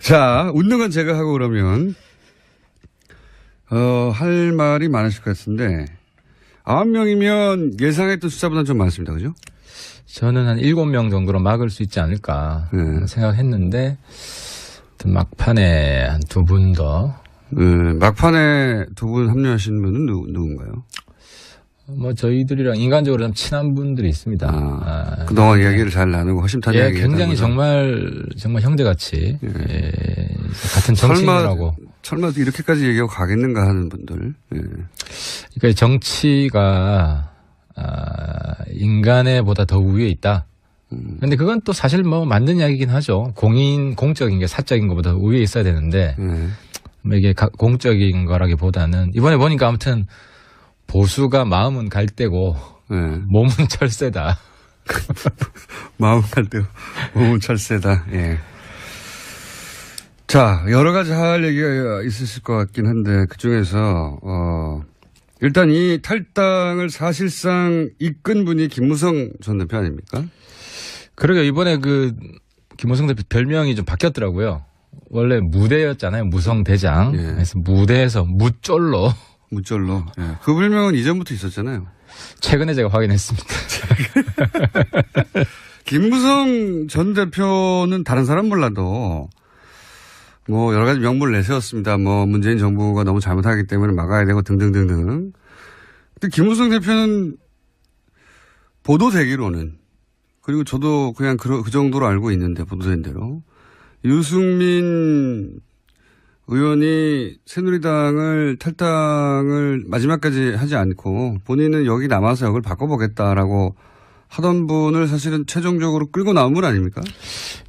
자, 웃는 건 제가 하고 그러면, 할 말이 많으실 것 같은데, 9명이면 예상했던 숫자보다는 좀 많습니다. 그죠? 저는 한 7명 정도로 막을 수 있지 않을까 생각했는데, 막판에 한 2분 더. 막판에 2분 합류하신 분은 누군가요? 뭐 저희들이랑 인간적으로 좀 친한 분들이 있습니다. 그동안 이야기를 잘 나누고 허심탄회 예, 굉장히 정말 형제같이 예, 같은 정치인이라고. 설마 이렇게까지 얘기하고 가겠는가 하는 분들. 예. 그러니까 정치가 인간에 보다 더 우위에 있다. 그런데 그건 또 사실 뭐 맞는 이야기긴 하죠. 공적인 게 사적인 것보다 우위에 있어야 되는데 뭐 이게 공적인 거라기보다는 이번에 보니까 아무튼 보수가 마음은 갈대고 몸은 철새다. 마음은 갈대고 몸은 철새다. 예. 자, 여러 가지 할 얘기가 있으실 것 같긴 한데 그중에서 일단 이 탈당을 사실상 이끈 분이 김무성 전 대표 아닙니까? 그러게 이번에 김무성 대표 별명이 좀 바뀌었더라고요. 원래 무대였잖아요. 무성대장. 예. 그래서 무대에서 무쫄로. 예. 그 별명은 이전부터 있었잖아요. 최근에 제가 확인했습니다. 김무성 전 대표는 다른 사람 몰라도 뭐 여러 가지 명분을 내세웠습니다. 뭐 문재인 정부가 너무 잘못하기 때문에 막아야 되고 등등등등. 근데 김무성 대표는 보도되기로는 그리고 저도 그냥 그 정도로 알고 있는데 보도된 대로 유승민 의원이 새누리당을 탈당을 마지막까지 하지 않고 본인은 여기 남아서 역을 바꿔보겠다라고 하던 분을 사실은 최종적으로 끌고 나온 분 아닙니까?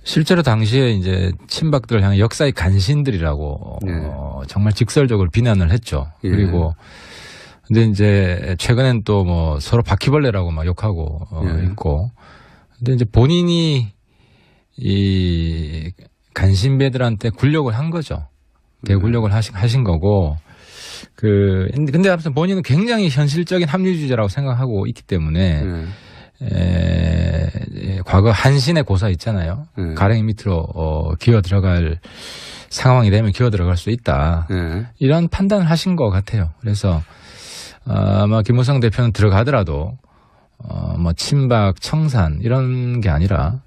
실제로 당시에 이제 친박들을 향해 역사의 간신들이라고 정말 직설적으로 비난을 했죠. 예. 그리고 근데 이제 최근엔 또 뭐 서로 바퀴벌레라고 막 욕하고 있고. 근데 이제 본인이 이 간신배들한테 굴욕을 한 거죠. 대굴욕을 하신 거고. 근데 아무튼 본인은 굉장히 현실적인 합리주의자라고 생각하고 있기 때문에 과거 한신의 고사 있잖아요. 가랭이 밑으로 기어 들어갈 상황이 되면 기어 들어갈 수 있다. 이런 판단을 하신 것 같아요. 그래서 아마 김무성 대표는 들어가더라도 뭐 친박 청산 이런 게 아니라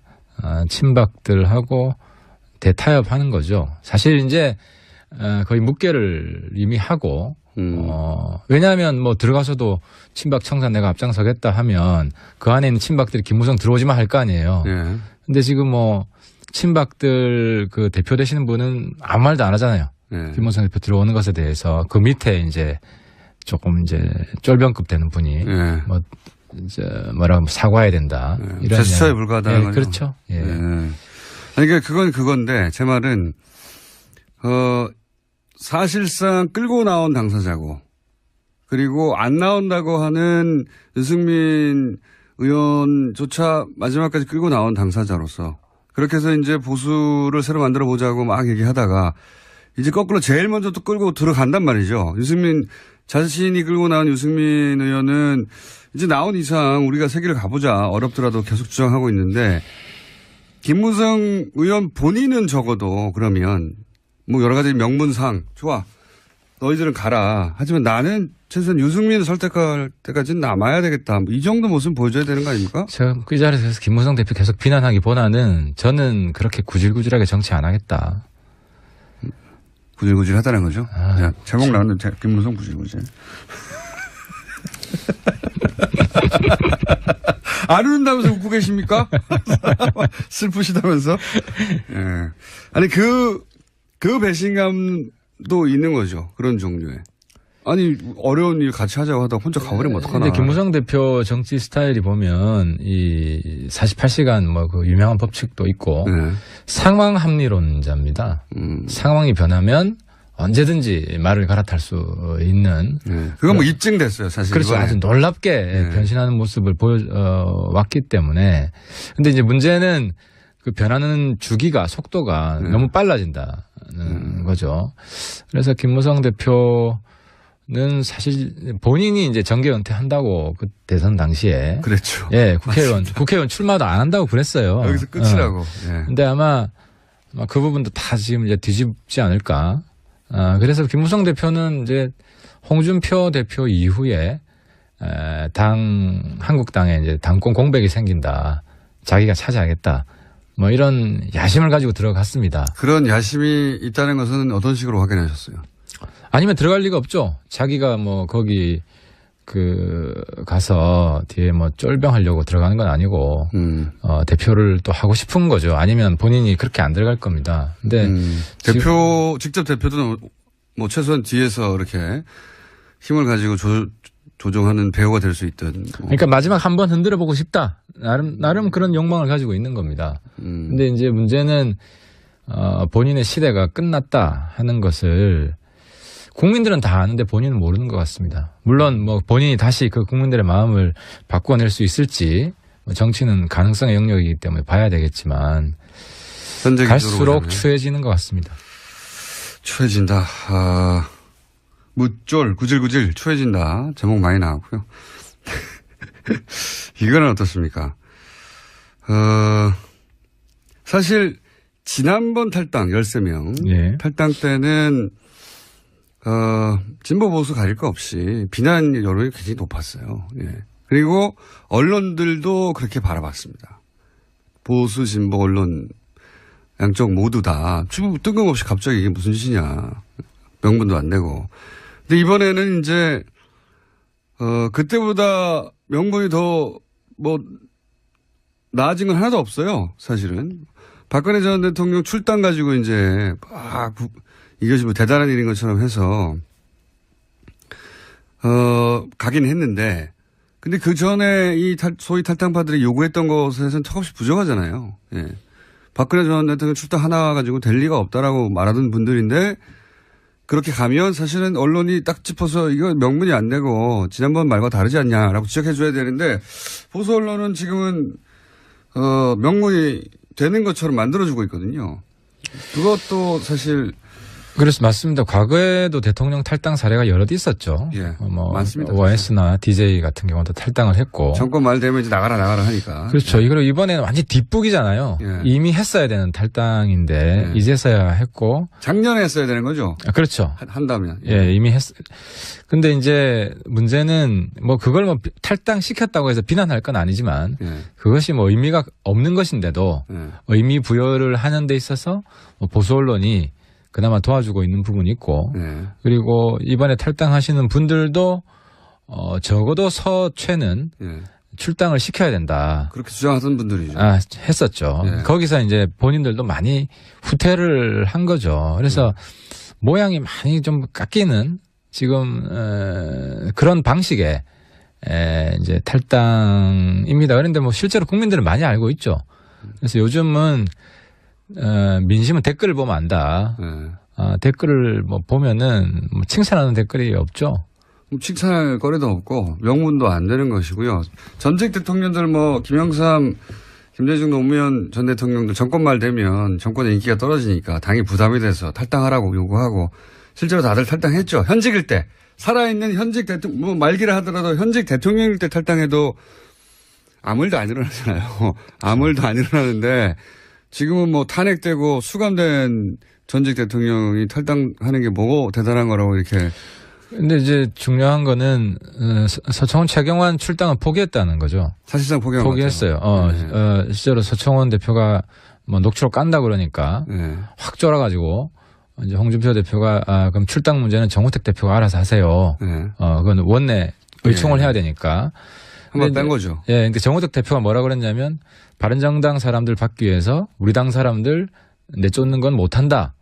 친박들하고 대타협하는 거죠. 사실 이제 거의 묵계를 이미 하고 왜냐하면 뭐 들어가서도 친박 청산 내가 앞장서겠다 하면 그 안에 있는 친박들이 김무성 들어오지 마 할 거 아니에요. 근데 지금 뭐 친박들 그 대표 되시는 분은 아무 말도 안 하잖아요. 김무성 대표 들어오는 것에 대해서 그 밑에 이제 조금 이제 쫄병급 되는 분이 뭐 이제 뭐라고 사과해야 된다. 이런 제스처에 불과하다는 거죠. 그렇죠. 예. 아니 그러니까 그건 그건데 제 말은 사실상 끌고 나온 당사자고 그리고 안 나온다고 하는 유승민 의원조차 마지막까지 끌고 나온 당사자로서 그렇게 해서 이제 보수를 새로 만들어 보자고 막 얘기하다가 이제 거꾸로 제일 먼저 또 끌고 들어간단 말이죠. 유승민 자신이 끌고 나온 유승민 의원은 이제 나온 이상 우리가 세기를 가보자 어렵더라도 계속 주장하고 있는데 김무성 의원 본인은 적어도 그러면 뭐 여러 가지 명분상 좋아 너희들은 가라. 하지만 나는 최소한 유승민을 설득할 때까지는 남아야 되겠다. 뭐 이 정도 모습 보여줘야 되는 거 아닙니까? 제가 그 자리에서 김무성 대표 계속 비난하기보다는 저는 그렇게 구질구질하게 정치 안 하겠다. 구질구질하다는 거죠. 제목 나왔는데 김무성 구질구질. 안 웃는다면서 웃고 계십니까? 슬프시다면서? 예. 아니 그 배신감도 있는 거죠. 그런 종류의. 아니 어려운 일 같이 하자고 하다가 혼자 가버리면 어떡하나. 근데 김무성 대표 정치 스타일이 보면 이 48시간 뭐 그 유명한 법칙도 있고 상황 합리론자입니다. 상황이 변하면 언제든지 말을 갈아탈 수 있는. 그건 뭐 입증됐어요, 사실. 그렇죠. 이번에. 아주 놀랍게 변신하는 모습을 왔기 때문에. 근데 이제 문제는 그 변하는 주기가 속도가 너무 빨라진다는 거죠. 그래서 김무성 대표는 사실 본인이 이제 정계 은퇴한다고 그 대선 당시에. 그랬죠. 예, 국회의원 출마도 안 한다고 그랬어요. 여기서 끝이라고. 근데 아마 그 부분도 다 지금 이제 뒤집지 않을까. 그래서 김무성 대표는 이제 홍준표 대표 이후에 한국당에 이제 당권 공백이 생긴다. 자기가 차지하겠다. 뭐 이런 야심을 가지고 들어갔습니다. 그런 야심이 있다는 것은 어떤 식으로 확인하셨어요? 아니면 들어갈 리가 없죠. 자기가 뭐 거기 가서 뒤에 뭐 쫄병하려고 들어가는 건 아니고 대표를 또 하고 싶은 거죠. 아니면 본인이 그렇게 안 들어갈 겁니다. 근데 직접 대표도 뭐 최소한 뒤에서 이렇게 힘을 가지고 조종하는 배우가 될 수 있던. 그러니까 마지막 한번 흔들어 보고 싶다. 나름 그런 욕망을 가지고 있는 겁니다. 근데 이제 문제는 본인의 시대가 끝났다 하는 것을 국민들은 다 아는데 본인은 모르는 것 같습니다. 물론 뭐 본인이 다시 그 국민들의 마음을 바꿔낼 수 있을지 정치는 가능성의 영역이기 때문에 봐야 되겠지만 갈수록 추해지는 것 같습니다. 추해진다. 무쫄 구질구질 추해진다. 제목 많이 나왔고요. 이거는 어떻습니까? 사실 지난번 탈당 13명 예. 탈당 때는 진보 보수 가릴 거 없이 비난 여론이 굉장히 높았어요. 예. 그리고 언론들도 그렇게 바라봤습니다. 보수 진보 언론 양쪽 모두 다 뜬금없이 갑자기 이게 무슨 짓이냐. 명분도 안 되고. 근데 이번에는 이제 그때보다 명분이 더 뭐 나아진 건 하나도 없어요. 사실은. 박근혜 전 대통령 출당 가지고 이제 이것이 뭐 대단한 일인 것처럼 해서 가긴 했는데 근데 그 전에 이 소위 탈당파들이 요구했던 것에서는 턱없이 부족하잖아요. 예. 박근혜 전 대통령 출당 하나 가지고 될 리가 없다라고 말하던 분들인데 그렇게 가면 사실은 언론이 딱 짚어서 이거 명분이 안 되고 지난번 말과 다르지 않냐라고 지적해 줘야 되는데 보수 언론은 지금은 명분이 되는 것처럼 만들어주고 있거든요. 그것도 사실 그래서 맞습니다. 과거에도 대통령 탈당 사례가 여럿 있었죠. 예, 뭐 많습니다. OS나 DJ 같은 경우도 탈당을 했고. 정권 말 되면 이제 나가라 하니까. 그렇죠. 예. 그리고 이번에는 완전 뒷북이잖아요. 예. 이미 했어야 되는 탈당인데 이제서야 했고. 작년에 했어야 되는 거죠. 그렇죠. 한다면. 예, 이미 근데 이제 문제는 뭐 그걸 뭐 탈당 시켰다고 해서 비난할 건 아니지만 그것이 뭐 의미가 없는 것인데도 의미 부여를 하는 데 있어서 보수 언론이 그나마 도와주고 있는 부분이 있고 그리고 이번에 탈당하시는 분들도 적어도 서최는 출당을 시켜야 된다. 그렇게 주장하던 분들이죠. 했었죠. 거기서 이제 본인들도 많이 후퇴를 한 거죠. 그래서 모양이 많이 좀 깎이는 지금 그런 방식의 이제 탈당입니다. 그런데 뭐 실제로 국민들은 많이 알고 있죠. 그래서 요즘은 민심은 댓글을 보면 안다. 댓글을 뭐 보면은 뭐 칭찬하는 댓글이 없죠. 칭찬할 거리도 없고 명분도 안 되는 것이고요. 전직 대통령들 뭐 김영삼, 김대중 노무현 전 대통령들 정권 말 되면 정권의 인기가 떨어지니까 당이 부담이 돼서 탈당하라고 요구하고 실제로 다들 탈당했죠. 현직일 때 살아있는 현직 대통령 뭐 말기를 하더라도 현직 대통령일 때 탈당해도 아무 일도 안 일어나잖아요. 아무 일도 안 일어나는데 지금은 뭐 탄핵되고 수감된 전직 대통령이 탈당하는 게 뭐고 대단한 거라고 이렇게. 근데 이제 중요한 거는 서청원 최경환 출당은 포기했다는 거죠. 사실상 포기했어요. 실제로 서청원 대표가 뭐 녹취록 깐다 그러니까 확 쫄아가지고 이제 홍준표 대표가 그럼 출당 문제는 정우택 대표가 알아서 하세요. 그건 원내 의총을 해야 되니까. 한번 뺀 거죠. 예, 그러니까 정우택 대표가 뭐라 그랬냐면 바른정당 사람들 받기 위해서 우리 당 사람들 내쫓는 건 못한다.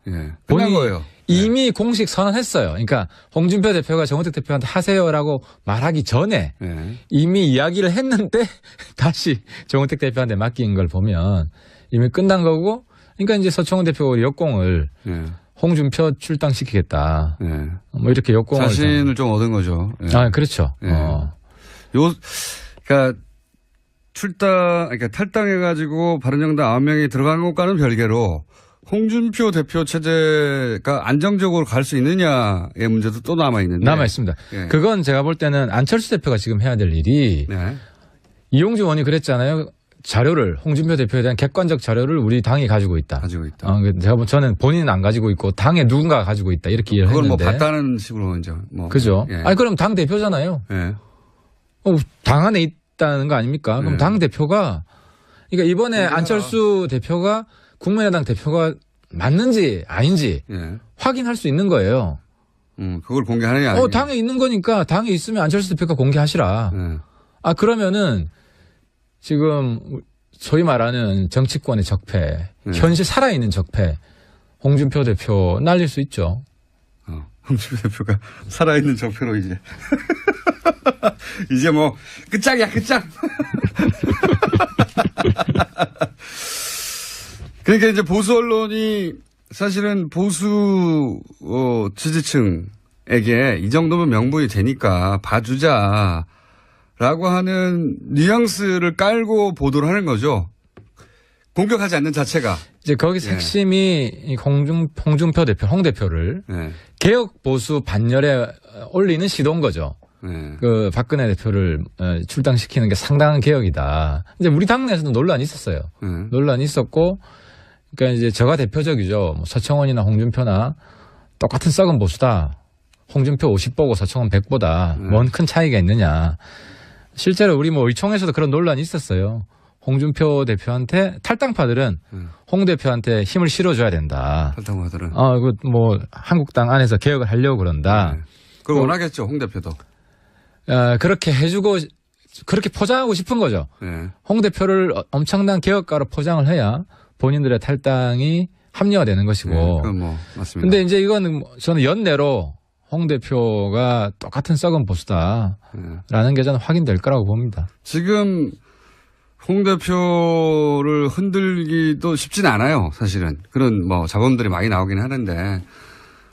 끝난 거예요. 이미 공식 선언했어요. 그러니까 홍준표 대표가 정우택 대표한테 하세요라고 말하기 전에 이미 이야기를 했는데 다시 정우택 대표한테 맡긴 걸 보면 이미 끝난 거고 그러니까 이제 서청원 대표가 역공을 홍준표 출당시키겠다. 뭐 이렇게 역공을. 자신을 좀 얻은 거죠. 그렇죠. 그러니까 그러니까 탈당해가지고 바른정당 9명이 들어간 것과는 별개로 홍준표 대표 체제가 안정적으로 갈 수 있느냐의 문제도 또 남아있는데. 남아있습니다. 그건 제가 볼 때는 안철수 대표가 지금 해야 될 일이 이용주 의원이 그랬잖아요. 자료를 홍준표 대표에 대한 객관적 자료를 우리 당이 가지고 있다. 저는 본인은 안 가지고 있고 당에 누군가가 가지고 있다 이렇게 이해를 그걸 했는데. 뭐 봤다는 식으로 이제 뭐. 그죠. 예. 아니 그럼 당 대표잖아요. 예. 당 안에 있다는 거 아닙니까? 그럼 예. 당 대표가 그러니까 이번에 안철수 대표가 국민의당 대표가 맞는지 아닌지 예. 확인할 수 있는 거예요. 그걸 공개하느냐 아니냐. 당에 있는 거니까 당에 있으면 안철수 대표가 공개하시라. 예. 그러면은 지금 소위 말하는 정치권의 적폐, 현실 살아있는 적폐, 홍준표 대표 날릴 수 있죠. 홍준표 대표가 살아있는 적폐로 이제. 이제 뭐, 끝장이야, 끝장! 그러니까 이제 보수 언론이 사실은 보수, 지지층에게 이 정도면 명분이 되니까 봐주자. 라고 하는 뉘앙스를 깔고 보도를 하는 거죠. 공격하지 않는 자체가. 이제 거기서 핵심이 홍준표 대표, 홍 대표를 개혁 보수 반열에 올리는 시도인 거죠. 그 박근혜 대표를 출당시키는 게 상당한 개혁이다. 이제 우리 당내에서도 논란이 있었어요. 논란이 있었고, 그러니까 이제 저가 대표적이죠. 뭐 서청원이나 홍준표나 똑같은 썩은 보수다. 홍준표 50보고 서청원 100보다 뭔 큰 차이가 있느냐. 실제로 우리 뭐 의총에서도 그런 논란이 있었어요. 홍준표 대표한테 탈당파들은 홍 대표한테 힘을 실어줘야 된다. 탈당파들은. 뭐 한국당 안에서 개혁을 하려고 그런다. 그걸 원하겠죠, 홍 대표도. 그렇게 해주고 그렇게 포장하고 싶은 거죠. 홍 대표를 엄청난 개혁가로 포장을 해야 본인들의 탈당이 합리화되는 것이고. 그건 뭐 맞습니다. 근데 이제 이거는 저는 연내로 홍 대표가 똑같은 썩은 보수다라는 게 저는 확인될 거라고 봅니다. 지금 홍 대표를 흔들기도 쉽진 않아요, 사실은. 그런 뭐 자본들이 많이 나오긴 하는데,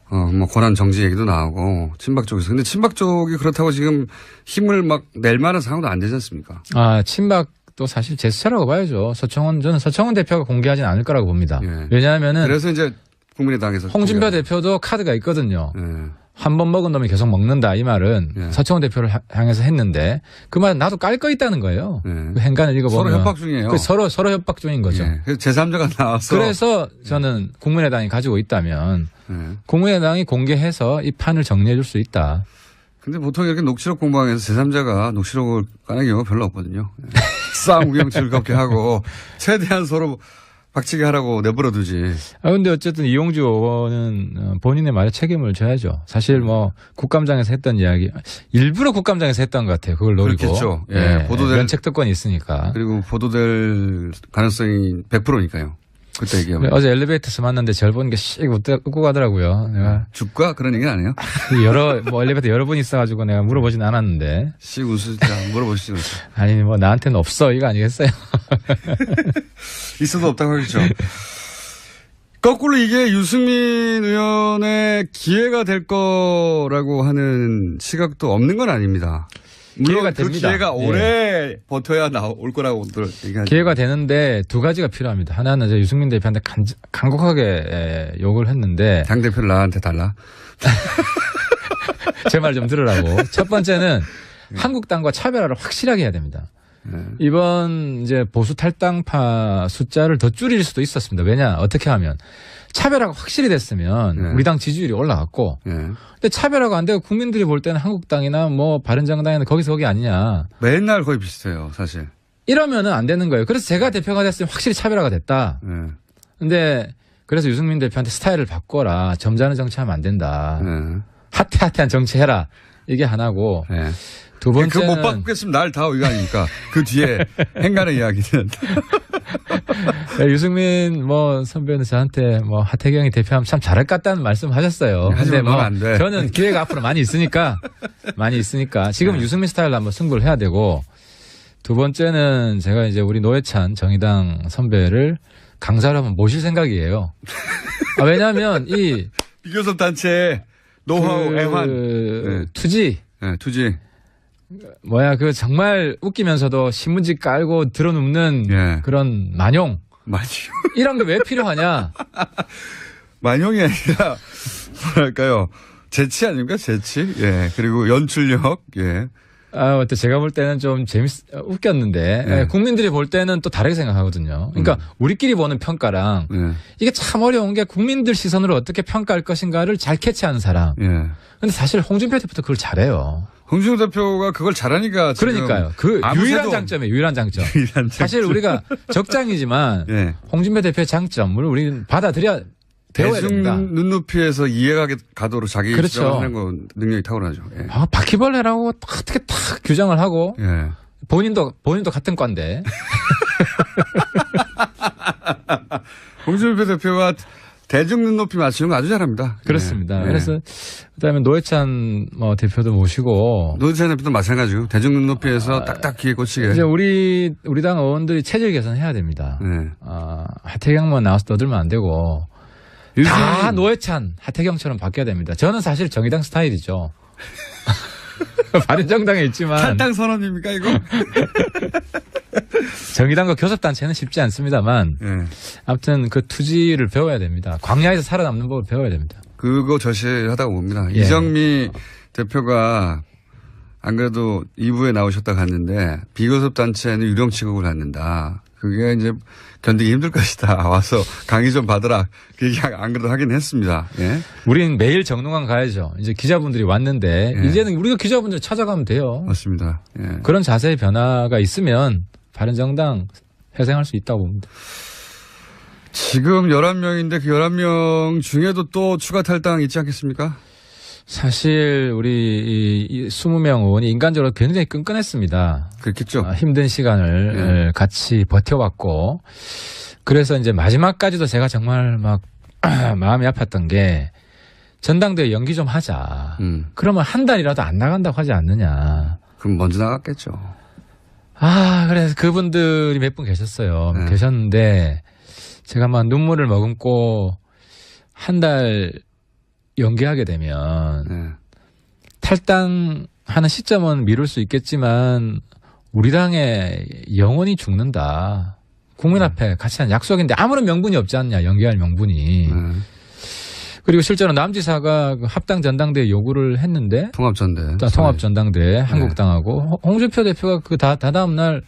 뭐 권한 정지 얘기도 나오고 친박 쪽에서. 근데 친박 쪽이 그렇다고 지금 힘을 막 낼 만한 상황도 안 되지 않습니까? 친박도 사실 제스처라고 봐야죠. 저는 서청원 대표가 공개하진 않을 거라고 봅니다. 왜냐하면은 그래서 이제 국민의당에서 홍준표 대표도 카드가 있거든요. 한 번 먹은 놈이 계속 먹는다 이 말은 서청원 대표를 향해서 했는데 그 말은 나도 깔 거 있다는 거예요. 그 행간을 읽어보면 서로 협박 중이에요. 서로 협박 중인 거죠. 그래서 제3자가 나와서 그래서 저는 국민의당이 가지고 있다면 국민의당이 공개해서 이 판을 정리해 줄 수 있다. 근데 보통 이렇게 녹취록 공방에서 제3자가 녹취록을 까는 경우가 별로 없거든요. 싸움 구경 즐겁게 하고 최대한 서로 박치기 하라고 내버려 두지. 근데 어쨌든 이용주 의원은 본인의 말에 책임을 져야죠. 사실 뭐 국감장에서 했던 이야기, 일부러 국감장에서 했던 것 같아요. 그걸 노리고. 그렇겠죠. 보도될 면책 특권이 있으니까. 그리고 보도될 가능성이 100%니까요. 그때 얘기하면. 어제 엘리베이터에서 만났는데 절 보는 게 씩 웃고 가더라고요. 내가. 죽가? 그런 얘기는 안 해요? 엘리베이터 여러 번 있어가지고 내가 물어보진 않았는데. 씩 웃으자 물어보시지 마세요. 아니, 뭐 나한테는 없어. 이거 아니겠어요? 있어도 없다고 하겠죠. 거꾸로 이게 유승민 의원의 기회가 될 거라고 하는 시각도 없는 건 아닙니다. 물론 기회가 그 됩니다. 기회가 오래 버텨야 올 거라고들 얘기하죠. 기회가 되는데 두 가지가 필요합니다. 하나는 이제 유승민 대표한테 간곡하게 욕을 했는데. 당 대표를 나한테 달라. 제 말 좀 들으라고. 첫 번째는 한국당과 차별화를 확실하게 해야 됩니다. 이번 이제 보수 탈당파 숫자를 더 줄일 수도 있었습니다. 왜냐? 어떻게 하면 차별화가 확실히 됐으면 우리 당 지지율이 올라갔고 근데 차별화가 안 되고 국민들이 볼 때는 한국당이나 뭐 바른정당이나 거기서 거기 아니냐. 맨날 거의 비슷해요, 사실. 이러면은 안 되는 거예요. 그래서 제가 대표가 됐으면 확실히 차별화가 됐다. 근데 그래서 유승민 대표한테 스타일을 바꿔라. 점잖은 정치하면 안 된다. 핫한 정치해라. 이게 하나고. 두 번째는 그거 못 바꾸겠으면 날 다 이거 아닙니까? 그 뒤에 행간의 이야기는. 유승민 선배는 저한테 하태경이 대표하면 참 잘할 것 같다는 말씀하셨어요. 근데 안 돼. 저는 기회가 앞으로 많이 있으니까 지금 유승민 스타일로 한번 승부를 해야 되고 두 번째는 제가 이제 우리 노회찬 정의당 선배를 강사로 한번 모실 생각이에요. 왜냐하면 이 비교섭 단체 노하우 애환 투지. 투지. 정말 웃기면서도 신문지 깔고 들어눕는 그런 만용. 이런 게 왜 필요하냐. 만용이 아니라, 뭐랄까요. 재치 아닙니까? 재치? 그리고 연출력. 또 제가 볼 때는 좀 웃겼는데 네. 국민들이 볼 때는 또 다르게 생각하거든요. 그러니까 우리끼리 보는 평가랑 이게 참 어려운 게 국민들 시선으로 어떻게 평가할 것인가를 잘 캐치하는 사람. 근데 사실 홍준표 대표도 그걸 잘해요. 홍준표 대표가 그걸 잘하니까 지금 그러니까요. 그 유일한 장점이에요. 유일한 장점. 사실 우리가 적장이지만 홍준표 대표의 장점을 우리는 받아들여야 배워야 됩니다. 대중 눈높이에서 이해가 가도록 자기 그렇죠. 주장을 하는 건 능력이 탁월하죠. 예. 바퀴벌레라고 어떻게 딱 규정을 하고 본인도 같은 과인데. 홍준표 대표가 대중 눈높이 맞추는 거 아주 잘합니다. 그렇습니다. 그래서 그다음에 노회찬 대표도 모시고 노회찬 대표도 마찬가지고 대중 눈높이에서 딱딱 귀에 꽂히게. 이제 우리 당 의원들이 체질 개선해야 됩니다. 하태경만 나와서 떠들면 안 되고 다 노회찬, 하태경처럼 바뀌어야 됩니다. 저는 사실 정의당 스타일이죠. 바른정당에 있지만 탈당 선언입니까 이거? 정의당과 교섭단체는 쉽지 않습니다만 아무튼 그 투지를 배워야 됩니다. 광야에서 살아남는 법을 배워야 됩니다. 그거 절실하다고 봅니다. 이정미 대표가 안 그래도 2부에 나오셨다 갔는데 비교섭단체는 유령 취급을 갖는다. 그게 이제 견디기 힘들 것이다. 와서 강의 좀 받으라. 그 얘기 안 그래도 하긴 했습니다. 우린 매일 정릉원 가야죠. 이제 기자분들이 왔는데 이제는 우리가 기자분들 찾아가면 돼요. 맞습니다. 그런 자세의 변화가 있으면 바른정당 회생할 수 있다고 봅니다. 지금 11명인데 그 11명 중에도 또 추가 탈당 있지 않겠습니까? 사실 우리 이 20명 의원이 인간적으로 굉장히 끈끈했습니다. 그렇겠죠. 힘든 시간을 같이 버텨왔고 그래서 이제 마지막까지도 제가 정말 막 마음이 아팠던 게 전당대회 연기 좀 하자. 그러면 한 달이라도 안 나간다고 하지 않느냐. 그럼 먼저 나갔겠죠. 그래서 그분들이 몇 분 계셨어요. 계셨는데 제가 막 눈물을 머금고 한 달 연기하게 되면 탈당하는 시점은 미룰 수 있겠지만 우리 당에 영원히 죽는다. 국민 앞에 같이 한 약속인데 아무런 명분이 없지 않냐. 연기할 명분이. 그리고 실제로 남지사가 합당 전당대회 요구를 했는데 통합전당대회 한국당하고 홍준표 대표가 그 다다음 날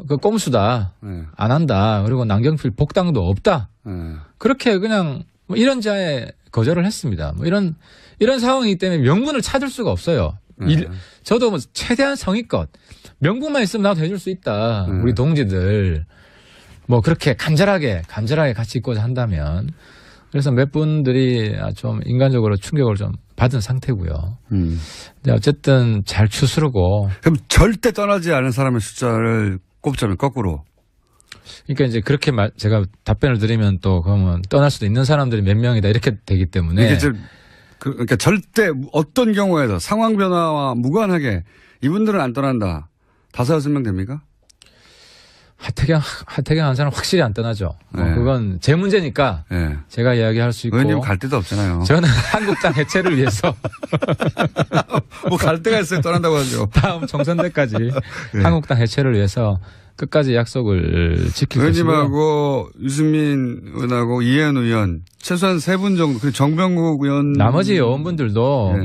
그 꼼수다. 안 한다. 그리고 남경필 복당도 없다. 그렇게 그냥 이런 자에 거절을 했습니다. 이런 상황이기 때문에 명분을 찾을 수가 없어요. 저도 최대한 성의껏 명분만 있으면 나도 해줄 수 있다. 우리 동지들 그렇게 간절하게 같이 있고자 한다면. 그래서 몇 분들이 좀 인간적으로 충격을 좀 받은 상태고요. 근데 어쨌든 잘 추스르고. 그럼 절대 떠나지 않은 사람의 숫자를 꼽자면 거꾸로. 그러니까 이제 그렇게 제가 답변을 드리면 또 그러면 떠날 수도 있는 사람들이 몇 명이다 이렇게 되기 때문에. 이게 그러니까 절대 어떤 경우에도 상황 변화와 무관하게 이분들은 안 떠난다. 5-6명 됩니까? 하태경 한 사람 확실히 안 떠나죠. 그건 제 문제니까 제가 이야기할 수 있고. 의원님 갈 데도 없잖아요. 저는 한국당 해체를 위해서. 갈 데가 있어요. 떠난다고 하죠. 다음 총선 때까지 한국당 해체를 위해서 끝까지 약속을 지킬 것이고요. 의원님하고 유승민 의원하고 이해은 의원 최소한 3분 정도 그리고 정병국 의원 나머지 의원분들도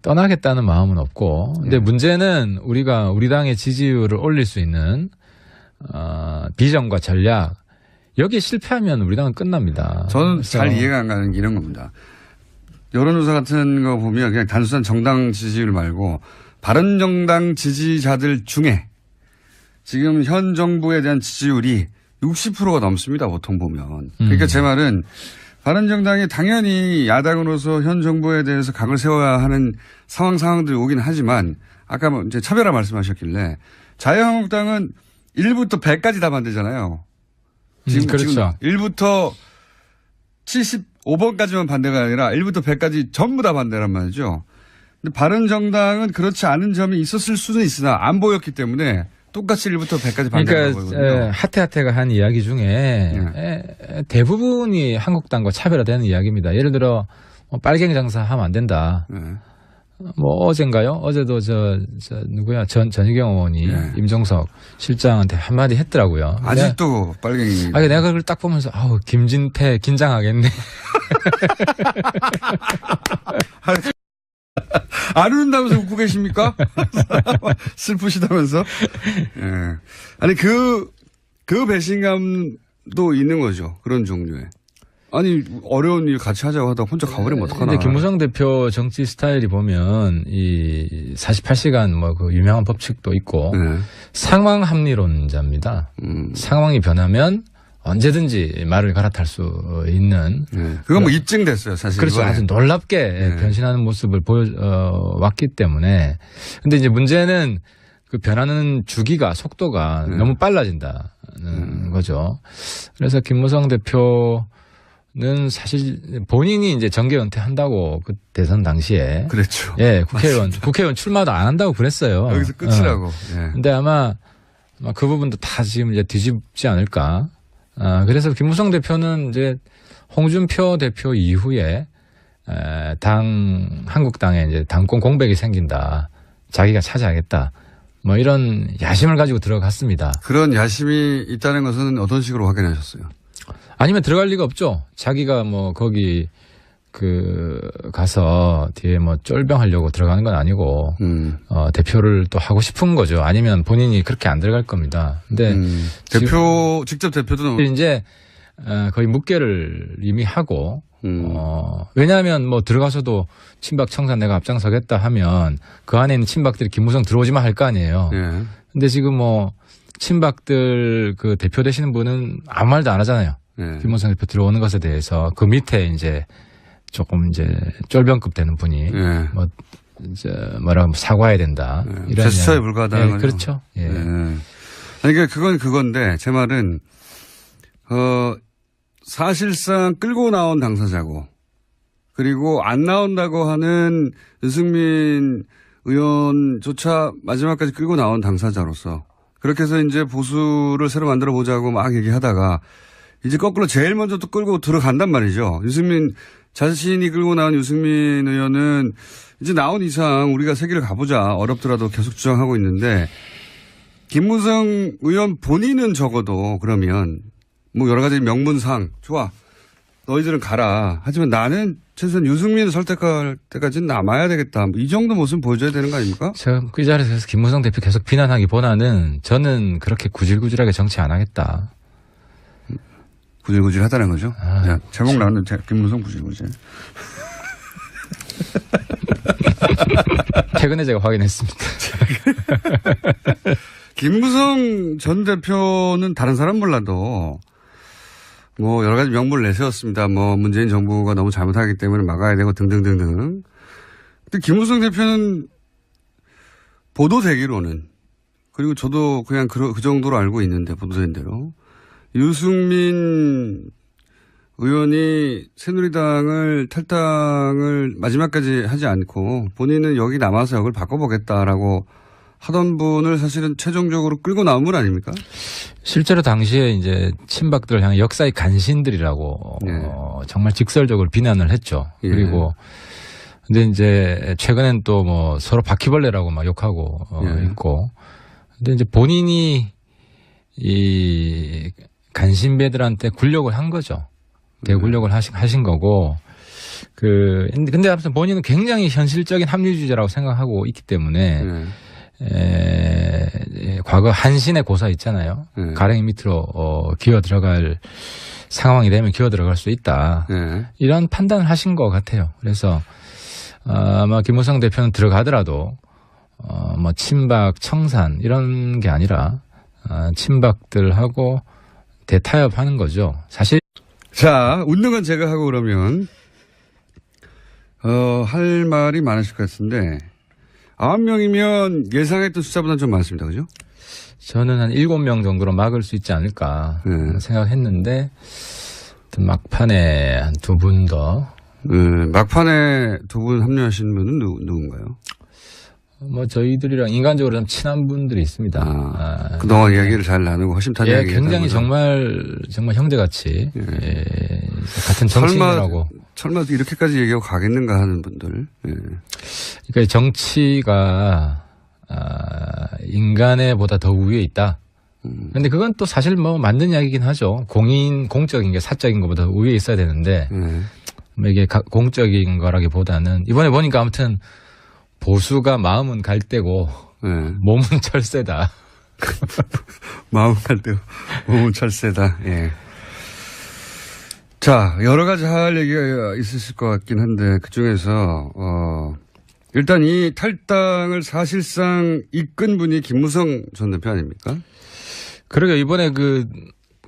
떠나겠다는 마음은 없고 근데 문제는 우리가 우리 당의 지지율을 올릴 수 있는 비전과 전략 여기에 실패하면 우리 당은 끝납니다. 저는 잘 이해가 안 가는 게 이런 겁니다. 여론조사 같은 거 보면 그냥 단순한 정당 지지율 말고 바른정당 지지자들 중에 지금 현 정부에 대한 지지율이 60%가 넘습니다. 보통 보면. 그러니까 제 말은 바른정당이 당연히 야당으로서 현 정부에 대해서 각을 세워야 하는 상황들이 오긴 하지만 아까 이제 차별화 말씀하셨길래 자유한국당은 1부터 100까지 다 반대잖아요. 지금 그렇죠. 1부터 75번까지만 반대가 아니라 1부터 100까지 전부 다 반대란 말이죠. 근데 바른정당은 그렇지 않은 점이 있었을 수는 있으나 안 보였기 때문에 똑같이 1부터 100까지 반대하는 거거든요. 그러니까 하태가 한 이야기 중에 대부분이 한국당과 차별화되는 이야기입니다. 예를 들어 빨갱이 장사하면 안 된다. 어젠가요? 어제도 누구야? 전희경 의원이 임종석 실장한테 한마디 했더라고요. 아직도 빨갱이. 내가 그걸 딱 보면서 김진태 긴장하겠네. 안 웃는다면서 웃고 계십니까? 슬프시다면서? 예. 아니, 그 배신감도 있는 거죠. 그런 종류의. 아니, 어려운 일 같이 하자고 하다가 혼자 가버리면 어떡하나. 근데 김무성 대표 정치 스타일이 보면 이 48시간 뭐 그 유명한 법칙도 있고 상황 합리론자입니다. 상황이 변하면 언제든지 말을 갈아탈 수 있는. 그건 뭐 입증됐어요, 사실. 그렇죠. 이번에. 아주 놀랍게 변신하는 모습을 왔기 때문에. 근데 이제 문제는 그 변하는 주기가, 속도가 너무 빨라진다는 거죠. 그래서 김무성 대표는 사실 본인이 이제 정계 은퇴한다고 그 대선 당시에. 그랬죠. 예, 국회의원 출마도 안 한다고 그랬어요. 여기서 끝이라고. 예. 근데 아마 그 부분도 다 지금 이제 뒤집지 않을까. 그래서 김무성 대표는 이제 홍준표 대표 이후에 한국당에 이제 당권 공백이 생긴다. 자기가 차지하겠다. 뭐 이런 야심을 가지고 들어갔습니다. 그런 야심이 있다는 것은 어떤 식으로 확인하셨어요? 아니면 들어갈 리가 없죠. 자기가 뭐 거기 가서 뒤에 뭐 쫄병하려고 들어가는 건 아니고, 대표를 또 하고 싶은 거죠. 아니면 본인이 그렇게 안 들어갈 겁니다. 근데. 직접 대표도 이제, 거의 묵계를 이미 하고, 왜냐하면 뭐 들어가서도 친박 청산 내가 앞장서겠다 하면 그 안에 있는 친박들이 김무성 들어오지만 할 거 아니에요. 예. 근데 지금 뭐 친박들 그 대표 되시는 분은 아무 말도 안 하잖아요. 예. 김무성 대표 들어오는 것에 대해서 그 밑에 이제 조금 이제 쫄병급 되는 분이 예. 뭐 이제 뭐라고 사과해야 된다. 예. 이런 제스처에 불과하다는 예, 거죠. 그렇죠. 예. 예. 아니 그러니까 그건 그건데 제 말은 사실상 끌고 나온 당사자고 그리고 안 나온다고 하는 유승민 의원조차 마지막까지 끌고 나온 당사자로서 그렇게 해서 이제 보수를 새로 만들어 보자고 막 얘기하다가 이제 거꾸로 제일 먼저 또 끌고 들어간단 말이죠. 유승민 자신이 끌고 나온 유승민 의원은 이제 나온 이상 우리가 세기를 가보자 어렵더라도 계속 주장하고 있는데 김무성 의원 본인은 적어도 그러면 뭐 여러 가지 명분상 좋아 너희들은 가라. 하지만 나는 최소한 유승민을 설득할 때까지는 남아야 되겠다. 이 정도 모습 보여줘야 되는 거 아닙니까? 제가 그 자리에서 김무성 대표 계속 비난하기보다는 저는 그렇게 구질구질하게 정치 안 하겠다. 구질구질 하다는 거죠? 자, 제목 나왔는데 김무성 구질구질. 최근에 제가 확인했습니다. 김무성 전 대표는 다른 사람 몰라도 뭐 여러 가지 명분을 내세웠습니다. 뭐 문재인 정부가 너무 잘못하기 때문에 막아야 되고 등등등등. 근데 김무성 대표는 보도되기로는 그리고 저도 그냥 그 정도로 알고 있는데 보도된 대로 유승민 의원이 새누리당을 탈당을 마지막까지 하지 않고 본인은 여기 남아서 역을 바꿔보겠다라고 하던 분을 사실은 최종적으로 끌고 나온 분 아닙니까? 실제로 당시에 이제 친박들을 향해 역사의 간신들이라고 정말 직설적으로 비난을 했죠. 그리고 근데 이제 최근엔 또 뭐 서로 바퀴벌레라고 막 욕하고 있고. 근데 이제 본인이 이 간신배들한테 굴욕을 한 거죠. 대굴욕을 하신 거고. 근데 아무튼 본인은 굉장히 현실적인 합리주의자라고 생각하고 있기 때문에 과거 한신의 고사 있잖아요. 가랭이 밑으로 기어 들어갈 상황이 되면 기어 들어갈 수 있다. 이런 판단을 하신 것 같아요. 그래서 아마 김무성 대표는 들어가더라도 뭐 친박 청산 이런 게 아니라 친박들하고 대타협하는 거죠. 사실 자 웃는 건 제가 하고 그러면 할 말이 많으실 것 같은데 9명이면 예상했던 숫자보다는 좀 많습니다. 그죠? 저는 한 7명 정도로 막을 수 있지 않을까 생각했는데 막판에 한 2분 더. 막판에 2분 합류하신 분은 누군가요? 뭐 저희들이랑 인간적으로 좀 친한 분들이 있습니다. 그동안 이야기를 잘 나누고 허심탄회 이야기 굉장히 정말 형제같이 같은 정치인이라고. 설마 이렇게까지 얘기하고 가겠는가 하는 분들. 그러니까 정치가 인간에 보다 더 우위에 있다. 근데 그건 또 사실 뭐 맞는 이야기긴 하죠. 공적인 게 사적인 것보다 우위에 있어야 되는데 뭐 이게 공적인 거라기보다는 이번에 보니까 아무튼 보수가 마음은 갈대고 네. 몸은 철새다. 마음은 갈대고 몸은 철새다. 예. 자, 여러 가지 할 얘기가 있으실 것 같긴 한데 그중에서 일단 이 탈당을 사실상 이끈 분이 김무성 전 대표 아닙니까? 그러게 이번에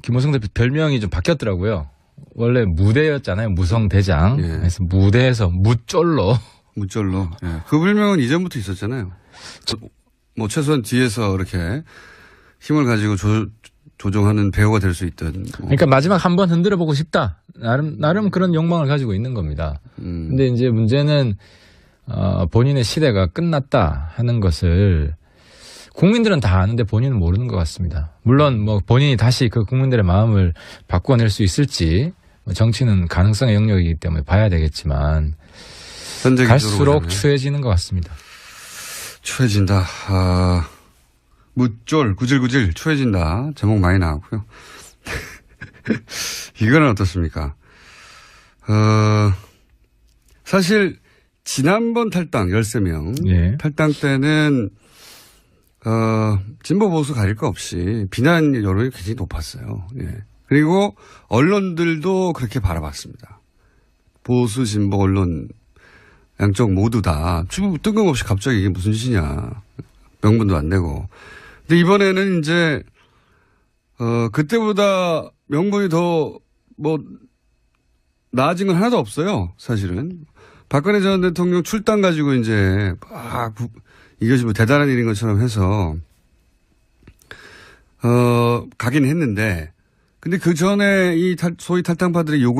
김무성 대표 별명이 좀 바뀌었더라고요. 원래 무대였잖아요. 무성대장. 예. 그래서 무대에서 무쫄로. 무쫄로. 예. 그 별명은 이전부터 있었잖아요. 뭐 최소한 뒤에서 이렇게 힘을 가지고 조종하는 배우가 될 수 있던. 그러니까 마지막 한번 흔들어 보고 싶다. 나름 그런 욕망을 가지고 있는 겁니다. 근데 이제 문제는 본인의 시대가 끝났다 하는 것을 국민들은 다 아는데 본인은 모르는 것 같습니다. 물론 뭐 본인이 다시 그 국민들의 마음을 바꿔낼 수 있을지 정치는 가능성의 영역이기 때문에 봐야 되겠지만 갈수록 추해지는 것 같습니다. 추해진다. 무쫄 구질구질 추해진다. 제목 많이 나왔고요. 이거는 어떻습니까? 사실 지난번 탈당 13명 예. 탈당 때는 진보 보수 가릴 거 없이 비난 여론이 굉장히 높았어요. 예. 그리고 언론들도 그렇게 바라봤습니다. 보수 진보 언론 양쪽 모두 다 뜬금없이 갑자기 이게 무슨 짓이냐. 명분도 안 되고. 근데 이번에는 이제 그때보다 명분이 더 나아진 건 하나도 없어요. 사실은. 박근혜 전 대통령 출당 가지고 이제 이것이 뭐 대단한 일인 것처럼 해서 가긴 했는데 근데 그 전에 이 소위 탈당파들이 요구했던